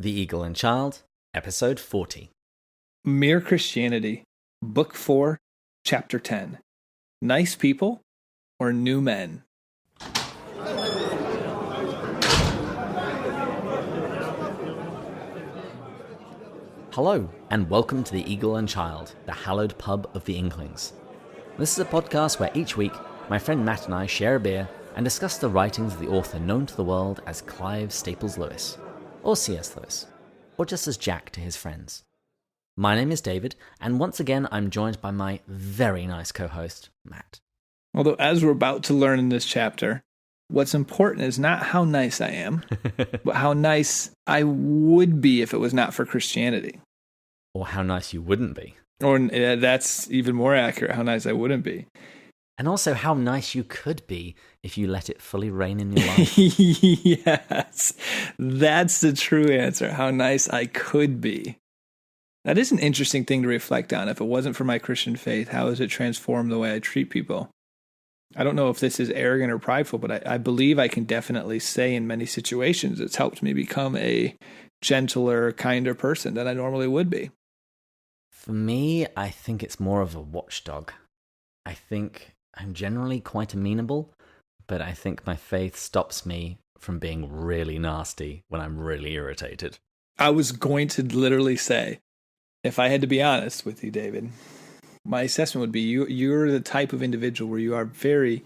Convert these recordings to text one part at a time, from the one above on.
The Eagle and Child, Episode 40. Mere Christianity, Book 4, Chapter 10. Nice People or New Men? Hello, and welcome to The Eagle and Child, the hallowed pub of the Inklings. This is a podcast where each week, my friend Matt and I share a beer and discuss the writings of the author known to the world as Clive Staples Lewis, or C.S. Lewis, or just as Jack to his friends. My name is David, and once again I'm joined by my very nice co-host, Matt. Although, as we're about to learn in this chapter, what's important is not how nice I am, but how nice I would be if it was not for Christianity. Or how nice you wouldn't be. Or that's even more accurate, how nice I wouldn't be. And also how nice you could be if you let it fully reign in your life. Yes, that's the true answer, how nice I could be. That is an interesting thing to reflect on. If it wasn't for my Christian faith, how has it transformed the way I treat people? I don't know if this is arrogant or prideful, but I believe I can definitely say in many situations it's helped me become a gentler, kinder person than I normally would be. For me, I think it's more of a watchdog. I think I'm generally quite amenable, but I think my faith stops me from being really nasty when I'm really irritated. I was going to literally say, if I had to be honest with you, David, my assessment would be you're the type of individual where you are very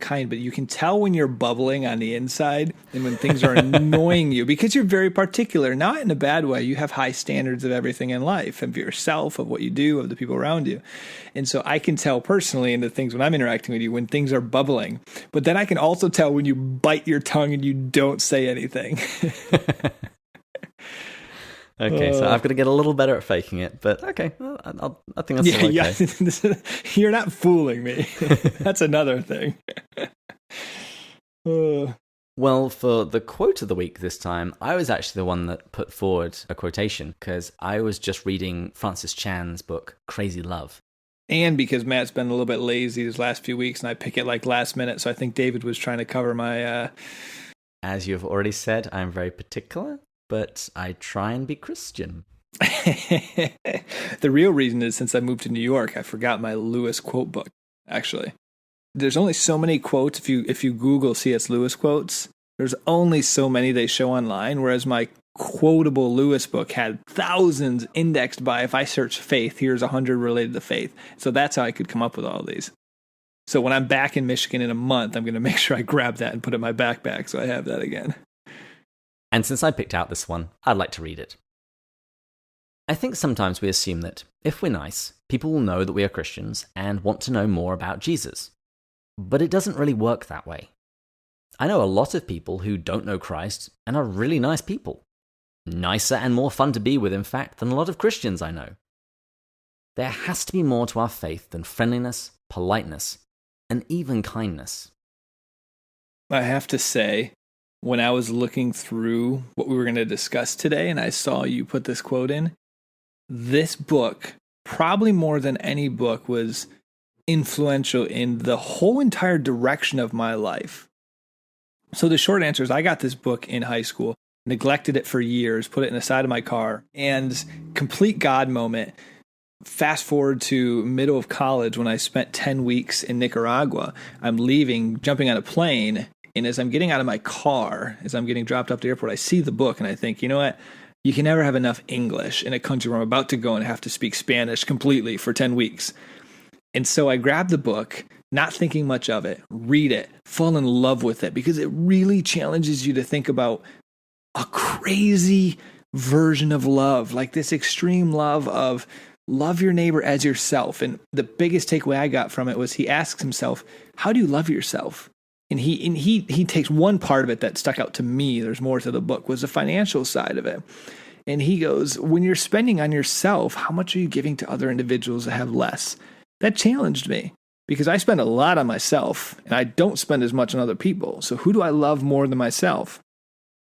kind, but you can tell when you're bubbling on the inside and when things are annoying you because you're very particular, not in a bad way. You have high standards of everything in life, of yourself, of what you do, of the people around you. And so I can tell personally in the things when I'm interacting with you when things are bubbling, but then I can also tell when you bite your tongue and you don't say anything. Okay, so I've got to get a little better at faking it, but okay, I think that's okay. Yeah, you're not fooling me. That's another thing. Well, for the quote of the week this time, I was actually the one that put forward a quotation because I was just reading Francis Chan's book, Crazy Love. And because Matt's been a little bit lazy these last few weeks and I pick it like last minute, so I think David was trying to cover my... As you've already said, I'm very particular, but I try and be Christian. The real reason is since I moved to New York, I forgot my Lewis quote book, actually. There's only so many quotes. If you Google C.S. Lewis quotes, there's only so many they show online, whereas my quotable Lewis book had thousands indexed by, if I search faith, here's 100 related to faith. So that's how I could come up with all these. So when I'm back in Michigan in a month, I'm going to make sure I grab that and put it in my backpack so I have that again. And since I picked out this one, I'd like to read it. I think sometimes we assume that, if we're nice, people will know that we are Christians and want to know more about Jesus. But it doesn't really work that way. I know a lot of people who don't know Christ and are really nice people. Nicer and more fun to be with, in fact, than a lot of Christians I know. There has to be more to our faith than friendliness, politeness, and even kindness. I have to say, when I was looking through what we were going to discuss today and I saw you put this quote in, this book, probably more than any book, was influential in the whole entire direction of my life. So the short answer is I got this book in high school, neglected it for years, put it in the side of my car, and complete God moment. Fast forward to middle of college when I spent 10 weeks in Nicaragua. I'm leaving, jumping on a plane, and as I'm getting out of my car, as I'm getting dropped off the airport, I see the book and I think, you know what? You can never have enough English in a country where I'm about to go and have to speak Spanish completely for 10 weeks. And so I grabbed the book, not thinking much of it, read it, fall in love with it, because it really challenges you to think about a crazy version of love, like this extreme love of love your neighbor as yourself. And the biggest takeaway I got from it was he asks himself, how do you love yourself? And he takes one part of it that stuck out to me, there's more to the book, was the financial side of it. And he goes, when you're spending on yourself, how much are you giving to other individuals that have less? That challenged me because I spend a lot on myself and I don't spend as much on other people. So who do I love more than myself?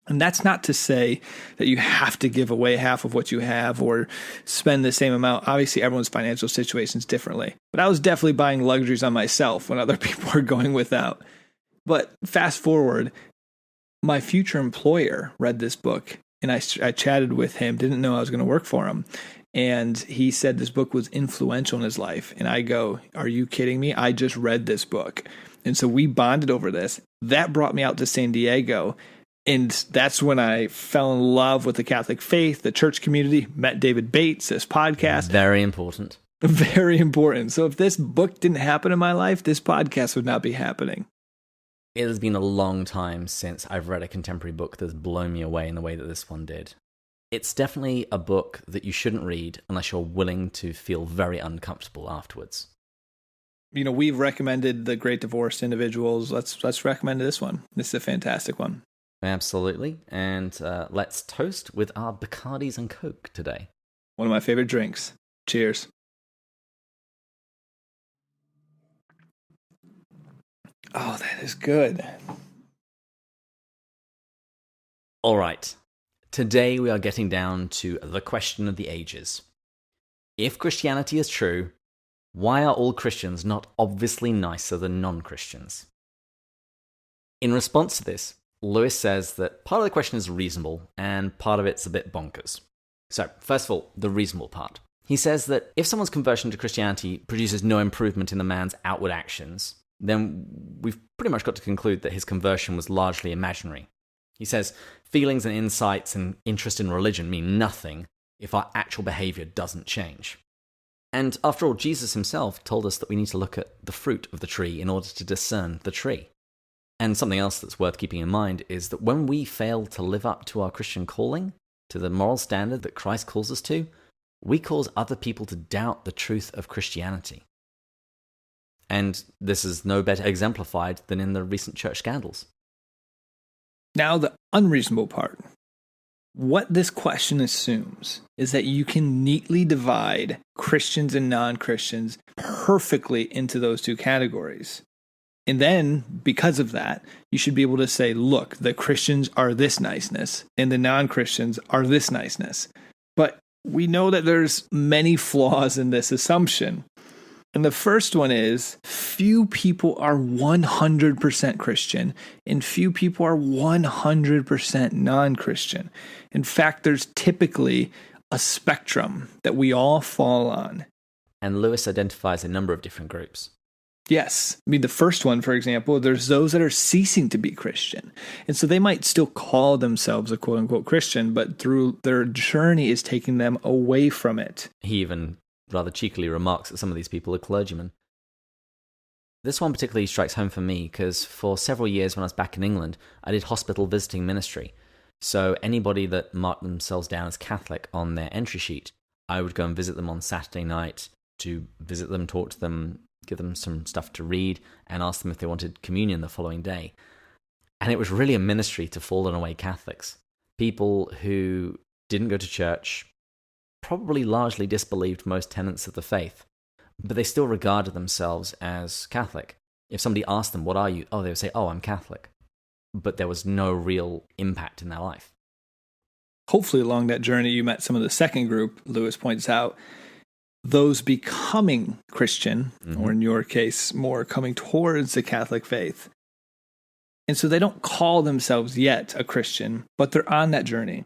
And that's not to say that you have to give away half of what you have or spend the same amount. Obviously, everyone's financial situation is differently. But I was definitely buying luxuries on myself when other people are going without. But fast forward, my future employer read this book and I chatted with him, didn't know I was going to work for him. And he said this book was influential in his life. And I go, are you kidding me? I just read this book. And so we bonded over this. That brought me out to San Diego. And that's when I fell in love with the Catholic faith, the church community, met David Bates, this podcast. Very important. Very important. So if this book didn't happen in my life, this podcast would not be happening. It has been a long time since I've read a contemporary book that's blown me away in the way that this one did. It's definitely a book that you shouldn't read unless you're willing to feel very uncomfortable afterwards. You know, we've recommended The Great Divorce to individuals. Let's recommend this one. This is a fantastic one. Absolutely. And let's toast with our Bacardis and Coke today. One of my favorite drinks. Cheers. Oh, that is good. All right. Today we are getting down to the question of the ages. If Christianity is true, why are all Christians not obviously nicer than non-Christians? In response to this, Lewis says that part of the question is reasonable and part of it's a bit bonkers. So, first of all, the reasonable part. He says that if someone's conversion to Christianity produces no improvement in the man's outward actions, then we've pretty much got to conclude that his conversion was largely imaginary. He says, feelings and insights and interest in religion mean nothing if our actual behavior doesn't change. And after all, Jesus himself told us that we need to look at the fruit of the tree in order to discern the tree. And something else that's worth keeping in mind is that when we fail to live up to our Christian calling, to the moral standard that Christ calls us to, we cause other people to doubt the truth of Christianity. And this is no better exemplified than in the recent church scandals. Now, the unreasonable part. What this question assumes is that you can neatly divide Christians and non-Christians perfectly into those two categories. And then, because of that, you should be able to say, look, the Christians are this niceness, and the non-Christians are this niceness. But we know that there's many flaws in this assumption. And the first one is, few people are 100% Christian, and few people are 100% non-Christian. In fact, there's typically a spectrum that we all fall on. And Lewis identifies a number of different groups. Yes. I mean, the first one, for example, there's those that are ceasing to be Christian. And so they might still call themselves a quote-unquote Christian, but through their journey is taking them away from it. He even rather cheekily remarks that some of these people are clergymen. This one particularly strikes home for me because for several years when I was back in England, I did hospital visiting ministry. So anybody that marked themselves down as Catholic on their entry sheet, I would go and visit them on Saturday night to visit them, talk to them, give them some stuff to read, and ask them if they wanted communion the following day. And it was really a ministry to fallen away Catholics. People who didn't go to church, probably largely disbelieved most tenets of the faith, but they still regarded themselves as Catholic. If somebody asked them, what are you? Oh, they would say, oh, I'm Catholic. But there was no real impact in their life. Hopefully along that journey, you met some of the second group, Lewis points out, those becoming Christian, or in your case, more coming towards the Catholic faith. And so they don't call themselves yet a Christian, but they're on that journey.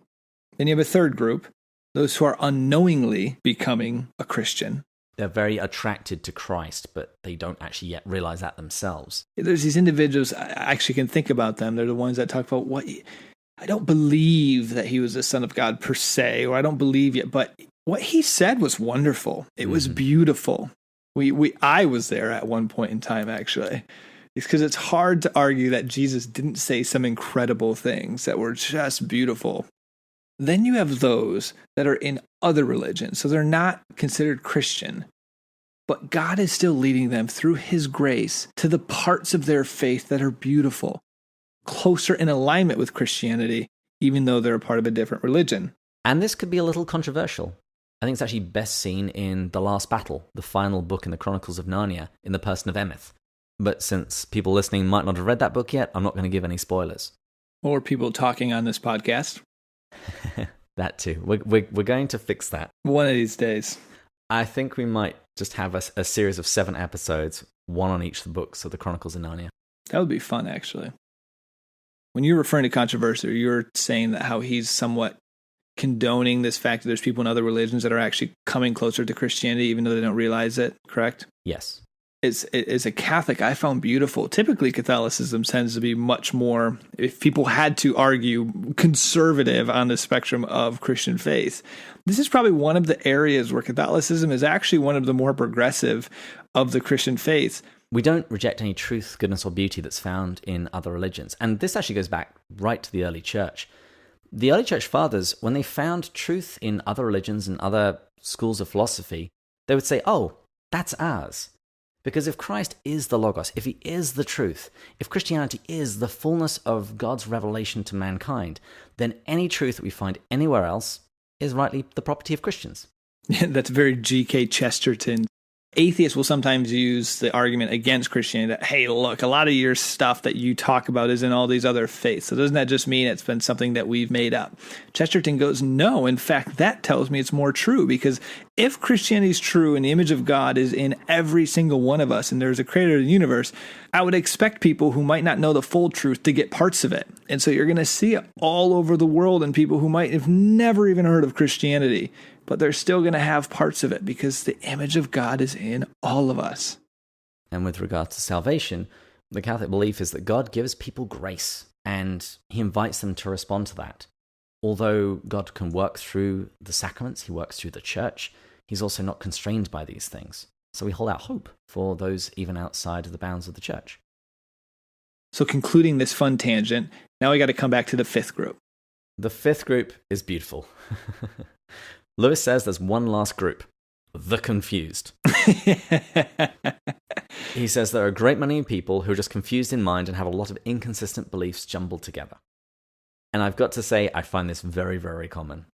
Then you have a third group, those who are unknowingly becoming a Christian. They're very attracted to Christ, but they don't actually yet realize that themselves. There's these individuals, I actually can think about them. They're the ones that talk about, I don't believe that he was the Son of God per se, or I don't believe yet, but what he said was wonderful. It was beautiful. I was there at one point in time, actually. It's because it's hard to argue that Jesus didn't say some incredible things that were just beautiful. Then you have those that are in other religions, so they're not considered Christian, but God is still leading them through his grace to the parts of their faith that are beautiful, closer in alignment with Christianity, even though they're a part of a different religion. And this could be a little controversial. I think it's actually best seen in The Last Battle, the final book in the Chronicles of Narnia, in the person of Emeth. But since people listening might not have read that book yet, I'm not going to give any spoilers. Or people talking on this podcast. That too. We're going to fix that. One of these days. I think we might just have a series of 7 episodes, one on each of the books of the Chronicles of Narnia. That would be fun, actually. When you're referring to controversy, you're saying that how he's somewhat condoning this fact that there's people in other religions that are actually coming closer to Christianity, even though they don't realize it, correct? Yes. As a Catholic, I found beautiful. Typically, Catholicism tends to be much more, if people had to argue, conservative on the spectrum of Christian faith. This is probably one of the areas where Catholicism is actually one of the more progressive of the Christian faiths. We don't reject any truth, goodness, or beauty that's found in other religions. And this actually goes back right to the early church. The early church fathers, when they found truth in other religions and other schools of philosophy, they would say, oh, that's ours. Because if Christ is the Logos, if he is the truth, if Christianity is the fullness of God's revelation to mankind, then any truth that we find anywhere else is rightly the property of Christians. That's very G.K. Chesterton. Atheists will sometimes use the argument against Christianity that, hey, look, a lot of your stuff that you talk about is in all these other faiths. So doesn't that just mean it's been something that we've made up? Chesterton goes, no, in fact, that tells me it's more true, because if Christianity is true and the image of God is in every single one of us and there's a creator of the universe, I would expect people who might not know the full truth to get parts of it. And so you're going to see it all over the world in people who might have never even heard of Christianity, but they're still going to have parts of it because the image of God is in all of us. And with regard to salvation, the Catholic belief is that God gives people grace and he invites them to respond to that. Although God can work through the sacraments, he works through the church, he's also not constrained by these things. So we hold out hope for those even outside of the bounds of the church. So concluding this fun tangent, now we got to come back to the fifth group. The fifth group is beautiful. Lewis says there's one last group, the confused. He says there are a great many people who are just confused in mind and have a lot of inconsistent beliefs jumbled together. And I've got to say, I find this very, very common.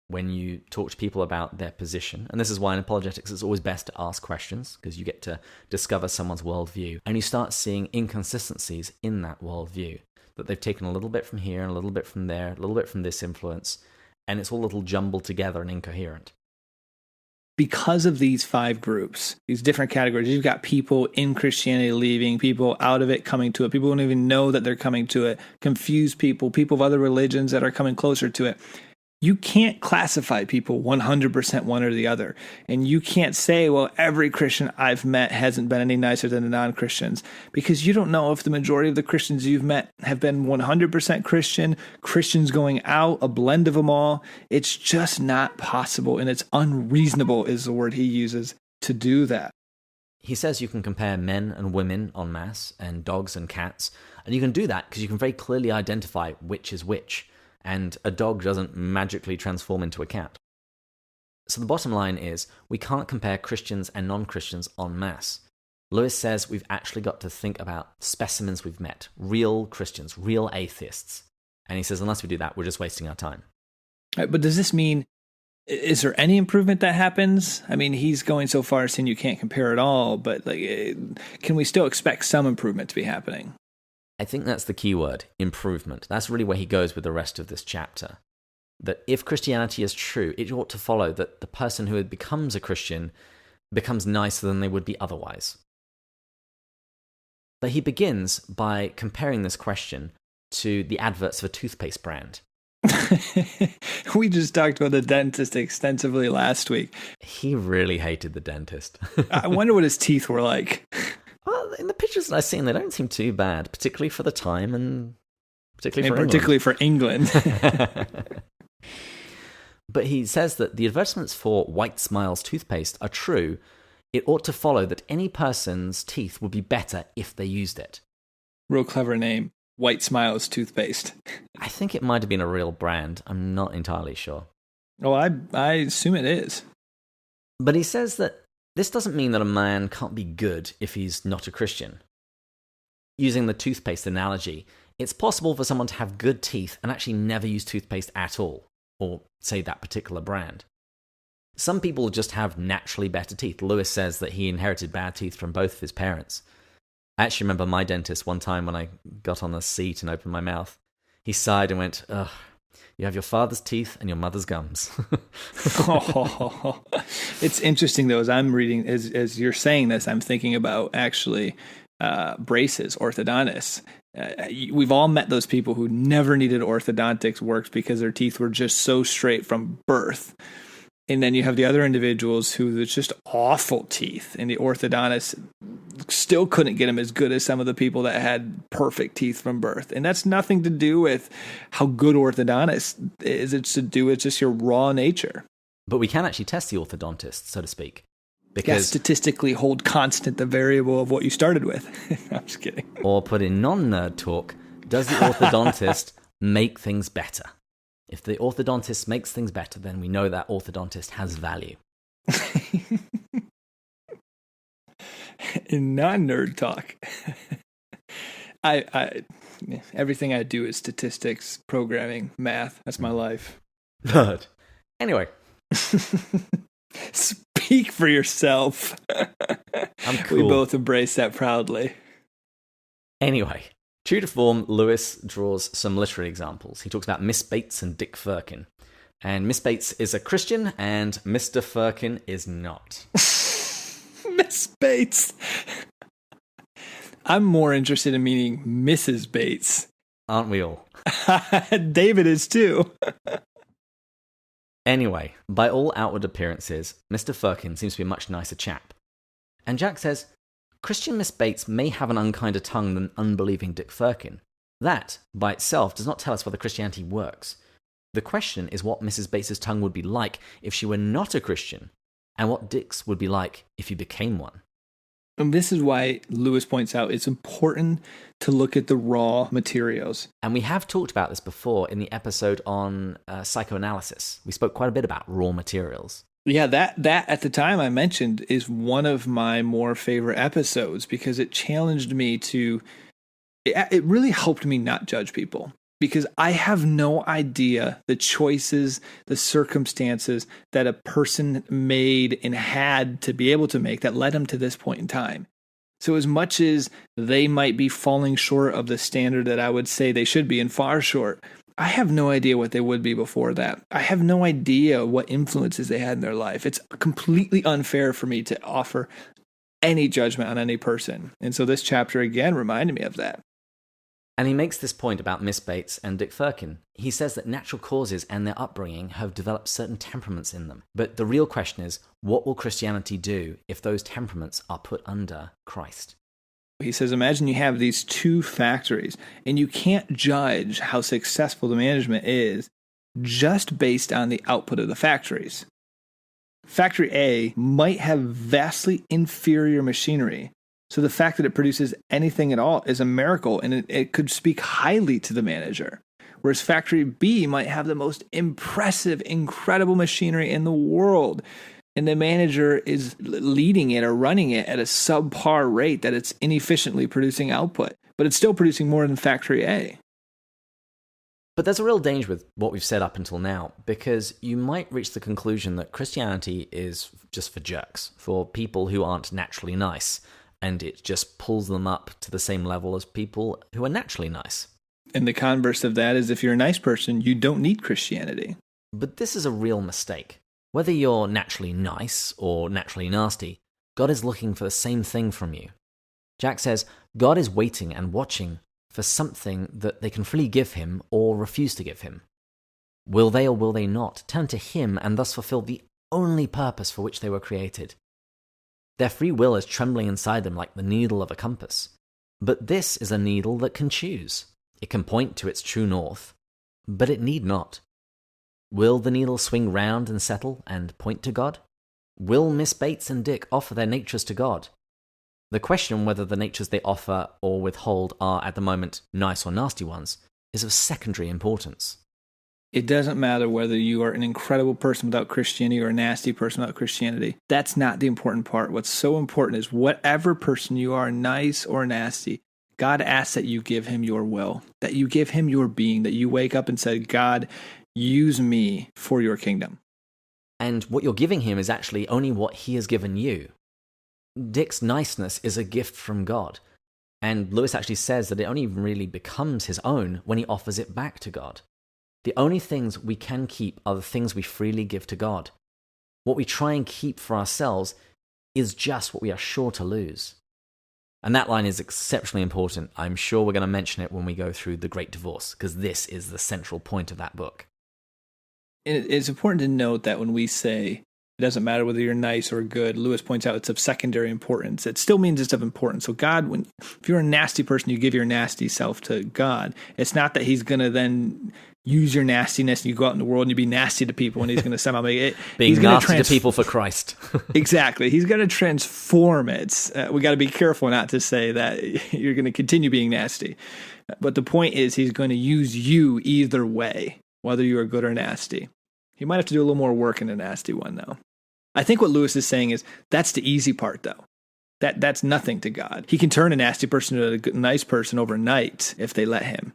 When you talk to people about their position, and this is why in apologetics it's always best to ask questions, because you get to discover someone's worldview, and you start seeing inconsistencies in that worldview, that they've taken a little bit from here and a little bit from there, a little bit from this influence, and it's all a little jumbled together and incoherent. Because of these five groups, these different categories, you've got people in Christianity leaving, people out of it coming to it, people who don't even know that they're coming to it, confused people, people of other religions that are coming closer to it. You can't classify people 100% one or the other. And you can't say, well, every Christian I've met hasn't been any nicer than the non-Christians, because you don't know if the majority of the Christians you've met have been 100% Christian, Christians going out, a blend of them all. It's just not possible, and it's unreasonable is the word he uses to do that. He says you can compare men and women en masse and dogs and cats, and you can do that because you can very clearly identify which is which. And a dog doesn't magically transform into a cat. So the bottom line is, we can't compare Christians and non-Christians en masse. Lewis says we've actually got to think about specimens we've met, real Christians, real atheists. And he says unless we do that, we're just wasting our time. Right, but does this mean, is there any improvement that happens? I mean, he's going so far as saying you can't compare at all, but can we still expect some improvement to be happening? I think that's the key word, improvement. That's really where he goes with the rest of this chapter. That if Christianity is true, it ought to follow that the person who becomes a Christian becomes nicer than they would be otherwise. But he begins by comparing this question to the adverts of a toothpaste brand. We just talked about the dentist extensively last week. He really hated the dentist. I wonder what his teeth were like. Well, in the pictures that I've seen, they don't seem too bad, particularly for the time and particularly for England. But he says that the advertisements for White Smiles toothpaste are true. It ought to follow that any person's teeth would be better if they used it. Real clever name, White Smiles toothpaste. I think it might have been a real brand. I'm not entirely sure. Oh, I assume it is. But he says that this doesn't mean that a man can't be good if he's not a Christian. Using the toothpaste analogy, it's possible for someone to have good teeth and actually never use toothpaste at all, or say that particular brand. Some people just have naturally better teeth. Lewis says that he inherited bad teeth from both of his parents. I actually remember my dentist one time when I got on the seat and opened my mouth. He sighed and went, "Ugh, you have your father's teeth and your mother's gums." Oh, it's interesting, though, as I'm reading, as you're saying this, I'm thinking about actually braces, orthodontists. We've all met those people who never needed orthodontics work because their teeth were just so straight from birth. And then you have the other individuals who it's just awful teeth, and the orthodontist still couldn't get them as good as some of the people that had perfect teeth from birth. And that's nothing to do with how good orthodontist is. It's to do with just your raw nature. But we can actually test the orthodontist, so to speak. Because statistically hold constant the variable of what you started with. I'm just kidding. Or put in non-nerd talk, does the orthodontist make things better? If the orthodontist makes things better, then we know that orthodontist has value. In non-nerd talk, I everything I do is statistics, programming, math. That's my life. Nerd. Anyway. Speak for yourself. I'm cool. We both embrace that proudly. Anyway. True to form, Lewis draws some literary examples. He talks about Miss Bates and Dick Firkin. And Miss Bates is a Christian, and Mr. Firkin is not. Miss Bates. I'm more interested in meeting Mrs. Bates. Aren't we all? David is too. Anyway, by all outward appearances, Mr. Firkin seems to be a much nicer chap. And Jack says, Christian Miss Bates may have an unkinder tongue than unbelieving Dick Firkin. That, by itself, does not tell us whether Christianity works. The question is what Mrs. Bates's tongue would be like if she were not a Christian, and what Dick's would be like if he became one. And this is why Lewis points out it's important to look at the raw materials. And we have talked about this before in the episode on psychoanalysis. We spoke quite a bit about raw materials. Yeah, that at the time I mentioned is one of my more favorite episodes because it challenged me to, it really helped me not judge people because I have no idea the choices, the circumstances that a person made and had to be able to make that led them to this point in time. So as much as they might be falling short of the standard that I would say they should be and far short, I have no idea what they would be before that. I have no idea what influences they had in their life. It's completely unfair for me to offer any judgment on any person. And so this chapter again reminded me of that. And he makes this point about Miss Bates and Dick Firkin. He says that natural causes and their upbringing have developed certain temperaments in them. But the real question is, what will Christianity do if those temperaments are put under Christ? He says, imagine you have these two factories, and you can't judge how successful the management is just based on the output of the factories. Factory A might have vastly inferior machinery, so the fact that it produces anything at all is a miracle, and it could speak highly to the manager. Whereas Factory B might have the most impressive, incredible machinery in the world, and the manager is leading it or running it at a subpar rate that it's inefficiently producing output, but it's still producing more than Factory A. But there's a real danger with what we've said up until now, because you might reach the conclusion that Christianity is just for jerks, for people who aren't naturally nice, and it just pulls them up to the same level as people who are naturally nice. And the converse of that is if you're a nice person, you don't need Christianity. But this is a real mistake. Whether you're naturally nice or naturally nasty, God is looking for the same thing from you. Jack says, God is waiting and watching for something that they can freely give him or refuse to give him. Will they or will they not turn to him and thus fulfill the only purpose for which they were created? Their free will is trembling inside them like the needle of a compass. But this is a needle that can choose. It can point to its true north, but it need not. Will the needle swing round and settle and point to God? Will Miss Bates and Dick offer their natures to God? The question whether the natures they offer or withhold are at the moment nice or nasty ones is of secondary importance. It doesn't matter whether you are an incredible person without Christianity or a nasty person without Christianity. That's not the important part. What's so important is whatever person you are, nice or nasty, God asks that you give him your will, that you give him your being, that you wake up and say, God, use me for your kingdom. And what you're giving him is actually only what he has given you. Dick's niceness is a gift from God. And Lewis actually says that it only really becomes his own when he offers it back to God. The only things we can keep are the things we freely give to God. What we try and keep for ourselves is just what we are sure to lose. And that line is exceptionally important. I'm sure we're going to mention it when we go through The Great Divorce, because this is the central point of that book. It's important to note that when we say it doesn't matter whether you're nice or good, Lewis points out it's of secondary importance. It still means it's of importance. So God, if you're a nasty person, you give your nasty self to God. It's not that he's going to then use your nastiness and you go out in the world and you be nasty to people and he's going to somehow make it. Being nasty to people for Christ. Exactly. He's going to transform it. We got to be careful not to say that you're going to continue being nasty. But the point is he's going to use you either way, whether you are good or nasty. He might have to do a little more work in a nasty one, though. I think what Lewis is saying is that's the easy part, though. That's nothing to God. He can turn a nasty person to a nice person overnight if they let him.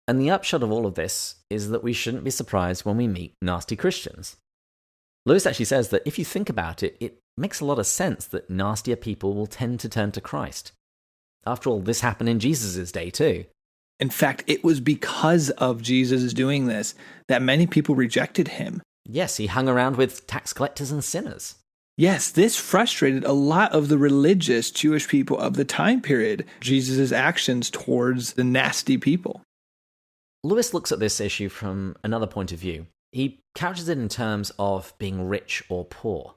And the upshot of all of this is that we shouldn't be surprised when we meet nasty Christians. Lewis actually says that if you think about it, it makes a lot of sense that nastier people will tend to turn to Christ. After all, this happened in Jesus' day too. In fact, it was because of Jesus doing this that many people rejected him. Yes, he hung around with tax collectors and sinners. Yes, this frustrated a lot of the religious Jewish people of the time period, Jesus' actions towards the nasty people. Lewis looks at this issue from another point of view. He couches it in terms of being rich or poor.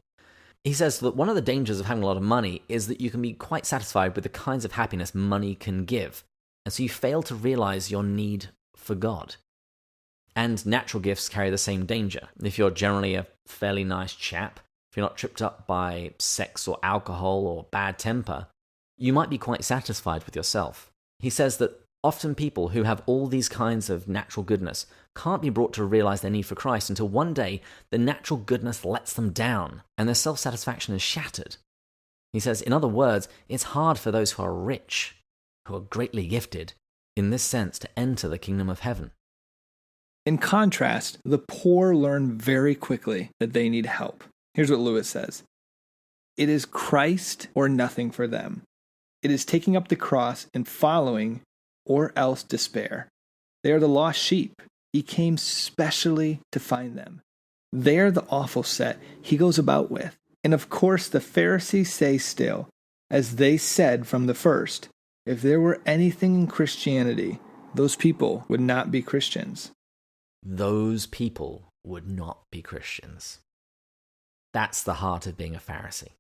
He says that one of the dangers of having a lot of money is that you can be quite satisfied with the kinds of happiness money can give. And so you fail to realize your need for God. And natural gifts carry the same danger. If you're generally a fairly nice chap, if you're not tripped up by sex or alcohol or bad temper, you might be quite satisfied with yourself. He says that often people who have all these kinds of natural goodness can't be brought to realize their need for Christ until one day the natural goodness lets them down and their self-satisfaction is shattered. He says, in other words, it's hard for those who are rich, who are greatly gifted, in this sense, to enter the kingdom of heaven. In contrast, the poor learn very quickly that they need help. Here's what Lewis says. It is Christ or nothing for them. It is taking up the cross and following, or else despair. They are the lost sheep. He came specially to find them. They are the awful set he goes about with. And of course the Pharisees say still, as they said from the first, if there were anything in Christianity, those people would not be Christians. Those people would not be Christians. That's the heart of being a Pharisee.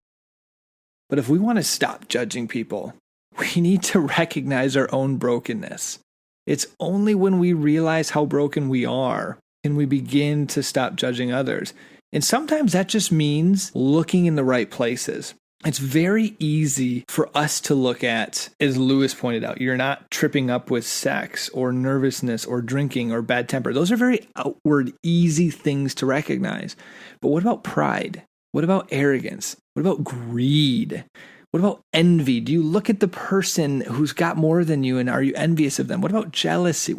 But if we want to stop judging people, we need to recognize our own brokenness. It's only when we realize how broken we are can we begin to stop judging others. And sometimes that just means looking in the right places. It's very easy for us to look at, as Lewis pointed out, you're not tripping up with sex or nervousness or drinking or bad temper. Those are very outward, easy things to recognize. But what about pride? What about arrogance? What about greed? What about envy? Do you look at the person who's got more than you and are you envious of them? What about jealousy?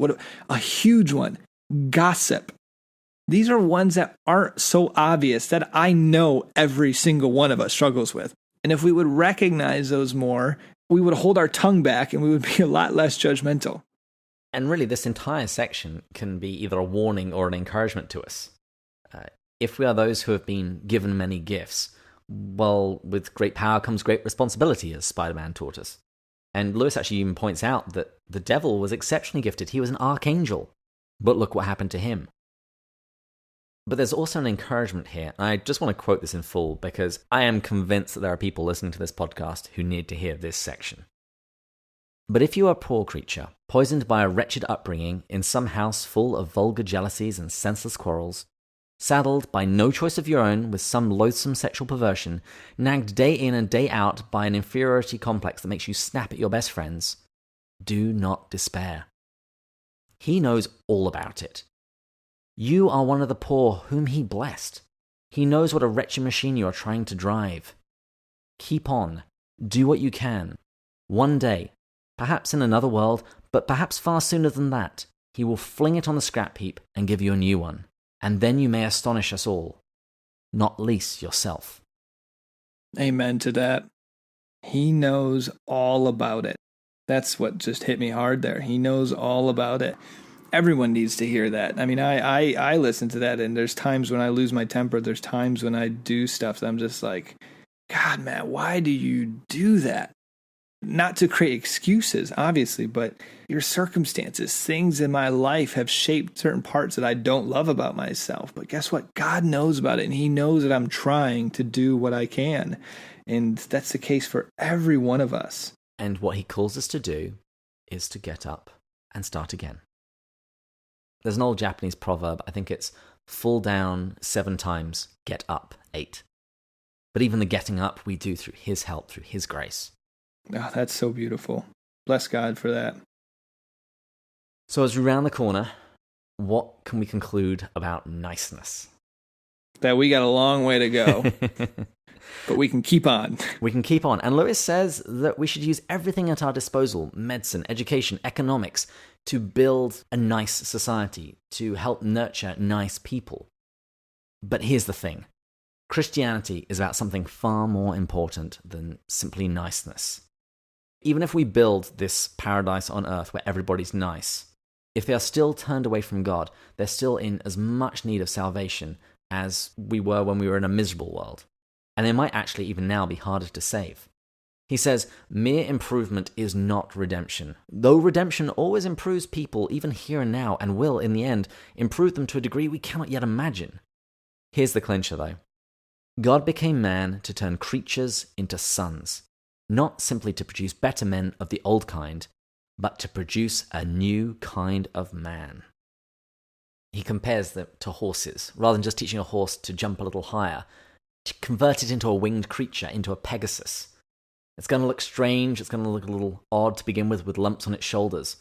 A huge one, gossip. These are ones that aren't so obvious that I know every single one of us struggles with. And if we would recognize those more, we would hold our tongue back and we would be a lot less judgmental. And really, this entire section can be either a warning or an encouragement to us. If we are those who have been given many gifts, well, with great power comes great responsibility, as Spider-Man taught us. And Lewis actually even points out that the devil was exceptionally gifted. He was an archangel. But look what happened to him. But there's also an encouragement here, and I just want to quote this in full because I am convinced that there are people listening to this podcast who need to hear this section. But if you are a poor creature, poisoned by a wretched upbringing in some house full of vulgar jealousies and senseless quarrels, saddled by no choice of your own with some loathsome sexual perversion, nagged day in and day out by an inferiority complex that makes you snap at your best friends, do not despair. He knows all about it. You are one of the poor whom he blessed. He knows what a wretched machine you are trying to drive. Keep on. Do what you can. One day, perhaps in another world, but perhaps far sooner than that, he will fling it on the scrap heap and give you a new one. And then you may astonish us all, not least yourself. Amen to that. He knows all about it. That's what just hit me hard there. He knows all about it. Everyone needs to hear that. I mean, I listen to that, and there's times when I lose my temper. There's times when I do stuff that I'm just like, God, man, why do you do that? not to create excuses, obviously, but your circumstances, things in my life have shaped certain parts that I don't love about myself. But guess what? God knows about it, and he knows that I'm trying to do what I can. And that's the case for every one of us. And what he calls us to do is to get up and start again. There's an old Japanese proverb, I think it's fall down 7 times, get up 8. But even the getting up we do through his help, through his grace. Oh, that's so beautiful. Bless God for that. So as we round the corner, what can we conclude about niceness? That we got a long way to go, but we can keep on. We can keep on. And Lewis says that we should use everything at our disposal, medicine, education, economics, to build a nice society, to help nurture nice people. But here's the thing. Christianity is about something far more important than simply niceness. Even if we build this paradise on earth where everybody's nice, if they are still turned away from God, they're still in as much need of salvation as we were when we were in a miserable world. And they might actually even now be harder to save. He says, mere improvement is not redemption. Though redemption always improves people, even here and now, and will, in the end, improve them to a degree we cannot yet imagine. Here's the clincher, though. God became man to turn creatures into sons, not simply to produce better men of the old kind, but to produce a new kind of man. He compares them to horses. Rather than just teaching a horse to jump a little higher, to convert it into a winged creature, into a Pegasus. It's going to look strange, it's going to look a little odd to begin with lumps on its shoulders.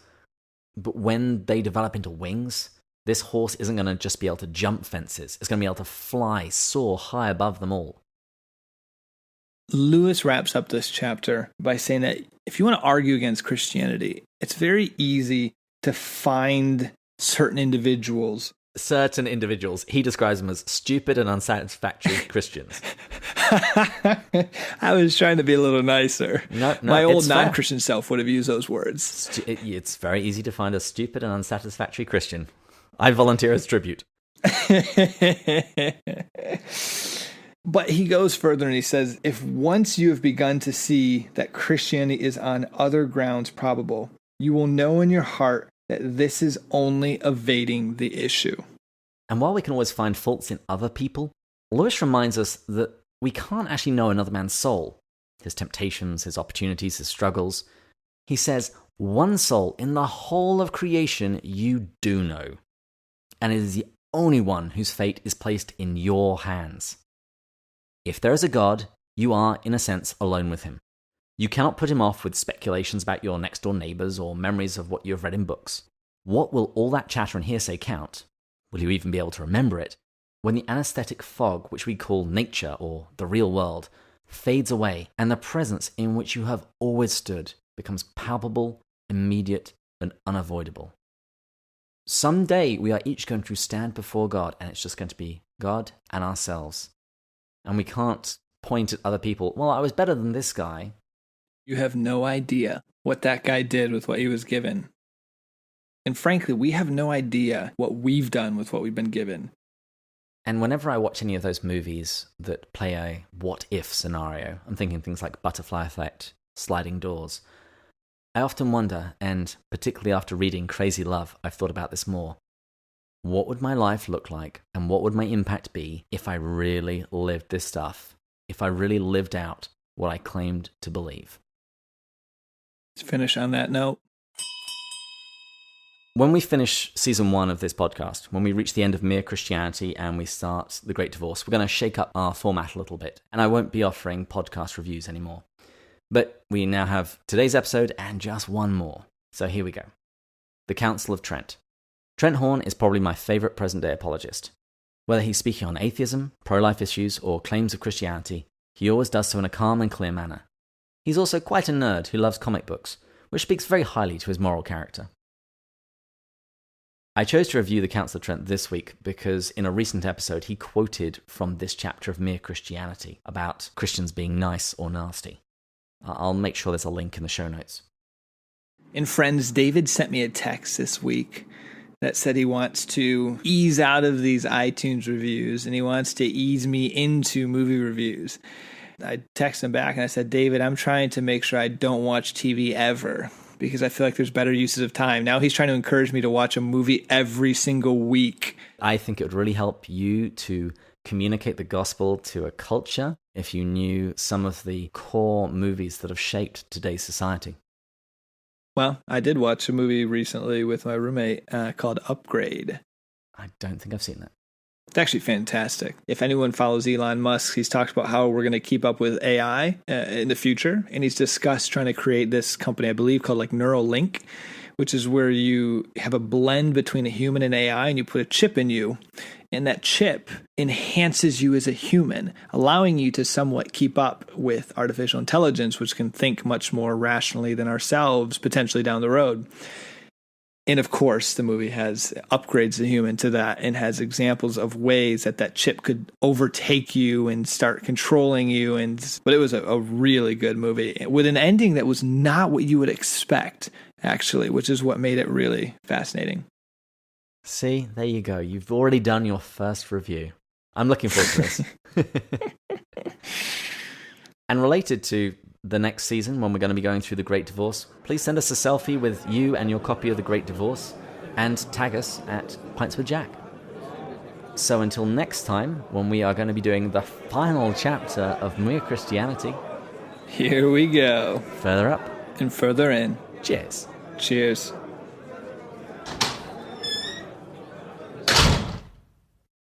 But when they develop into wings, this horse isn't going to just be able to jump fences. It's going to be able to fly, soar high above them all. Lewis wraps up this chapter by saying that if you want to argue against Christianity, it's very easy to find certain individuals. He describes them as stupid and unsatisfactory Christians. I was trying to be a little nicer. No, my old non-Christian self would have used those words. It's very easy to find a stupid and unsatisfactory Christian. I volunteer as tribute. But he goes further and he says, if once you have begun to see that Christianity is on other grounds probable, you will know in your heart that this is only evading the issue. And while we can always find faults in other people, Lewis reminds us that we can't actually know another man's soul, his temptations, his opportunities, his struggles. He says, one soul in the whole of creation you do know, and it is the only one whose fate is placed in your hands. If there is a God, you are, in a sense, alone with him. You cannot put him off with speculations about your next-door neighbors or memories of what you have read in books. What will all that chatter and hearsay count? Will you even be able to remember it? When the anesthetic fog, which we call nature or the real world, fades away and the presence in which you have always stood becomes palpable, immediate, and unavoidable. Someday we are each going to stand before God, and it's just going to be God and ourselves. And we can't point at other people, well, I was better than this guy. You have no idea what that guy did with what he was given. And frankly, we have no idea what we've done with what we've been given. And whenever I watch any of those movies that play a what-if scenario, I'm thinking things like Butterfly Effect, Sliding Doors, I often wonder, and particularly after reading Crazy Love, I've thought about this more. What would my life look like, and what would my impact be if I really lived this stuff, if I really lived out what I claimed to believe? Let's finish on that note. When we finish season 1 of this podcast, when we reach the end of Mere Christianity and we start The Great Divorce, we're going to shake up our format a little bit, and I won't be offering podcast reviews anymore. But we now have today's episode and just one more. So here we go. The Council of Trent. Trent Horn is probably my favourite present-day apologist. Whether he's speaking on atheism, pro-life issues, or claims of Christianity, he always does so in a calm and clear manner. He's also quite a nerd who loves comic books, which speaks very highly to his moral character. I chose to review The Council of Trent this week because in a recent episode he quoted from this chapter of Mere Christianity about Christians being nice or nasty. I'll make sure there's a link in the show notes. And friends, David sent me a text this week that said he wants to ease out of these iTunes reviews and he wants to ease me into movie reviews. I texted him back and I said, David, I'm trying to make sure I don't watch TV ever because I feel like there's better uses of time. Now he's trying to encourage me to watch a movie every single week. I think it would really help you to communicate the gospel to a culture if you knew some of the core movies that have shaped today's society. Well, I did watch a movie recently with my roommate called Upgrade. I don't think I've seen that. It's actually fantastic. If anyone follows Elon Musk, he's talked about how we're going to keep up with AI in the future. And he's discussed trying to create this company, I believe, called like Neuralink, which is where you have a blend between a human and AI and you put a chip in you. And that chip enhances you as a human, allowing you to somewhat keep up with artificial intelligence, which can think much more rationally than ourselves potentially down the road. And of course, the movie upgrades the human to that and has examples of ways that chip could overtake you and start controlling you. But it was a really good movie with an ending that was not what you would expect, actually, which is what made it really fascinating. See, there you go. You've already done your first review. I'm looking forward to this. And related to the next season, when we're going to be going through The Great Divorce, please send us a selfie with you and your copy of The Great Divorce and tag us at Pints with Jack. So until next time, when we are going to be doing the final chapter of Mere Christianity. Here we go. Further up. And further in. Cheers. Cheers.